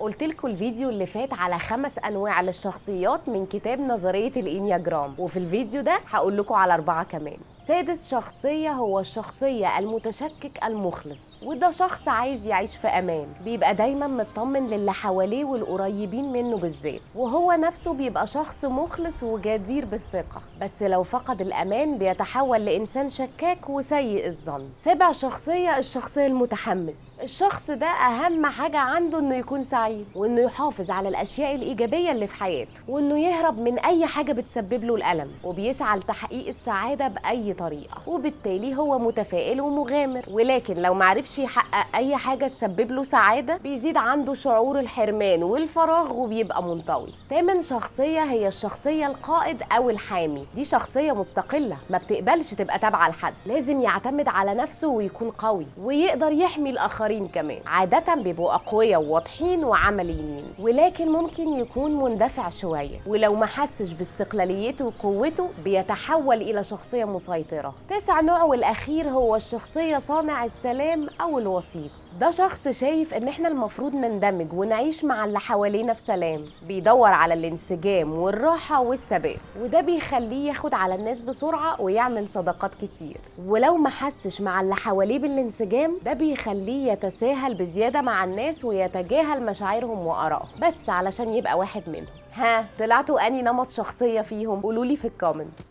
قلت لكم الفيديو اللي فات على 5 انواع للشخصيات من كتاب نظرية الانياجرام، وفي الفيديو ده هقول لكم على 4 كمان. سادس شخصية هو الشخصية المتشكك المخلص، وده شخص عايز يعيش في امان، بيبقى دايما مطمن للي حواليه والقريبين منه بالذات، وهو نفسه بيبقى شخص مخلص وجدير بالثقة، بس لو فقد الامان بيتحول لانسان شكاك وسيء الظن. سابع شخصية الشخصية المتحمس. الشخص ده اهم حاجة عنده انه يكون سعيد، وانه يحافظ على الاشياء الايجابية اللي في حياته، وانه يهرب من اي حاجة بتسبب له الالم، وبيسعى لتحقيق السعادة باي طريقة، وبالتالي هو متفائل ومغامر. ولكن لو معرفش يحقق اي حاجة تسبب له سعادة بيزيد عنده شعور الحرمان والفراغ وبيبقى منطوي. تامن شخصية هي الشخصية القائد او الحامي. دي شخصية مستقلة ما بتقبلش تبقى تابعة لحد، لازم يعتمد على نفسه ويكون قوي ويقدر يحمي الاخرين كمان. عادة بيبقوا اقوياء وواضحين وعمليين، ولكن ممكن يكون مندفع شوية، ولو ما حسش باستقلاليته وقوته بيتحول الى شخصية مسيطرة. 9 نوع والاخير هو الشخصية صانع السلام او الوسيط. ده شخص شايف ان احنا المفروض نندمج ونعيش مع اللي حوالينا في سلام، بيدور على الانسجام والراحة والثبات، وده بيخليه ياخد على الناس بسرعة ويعمل صداقات كتير. ولو ما حسش مع اللي حواليه بالانسجام ده بيخليه يتساهل بزيادة مع الناس ويتجاهل مشاعرهم وآرائهم بس علشان يبقى واحد منهم. ها، طلعتوا اني نمط شخصية فيهم؟ قولولي في الكومنتس.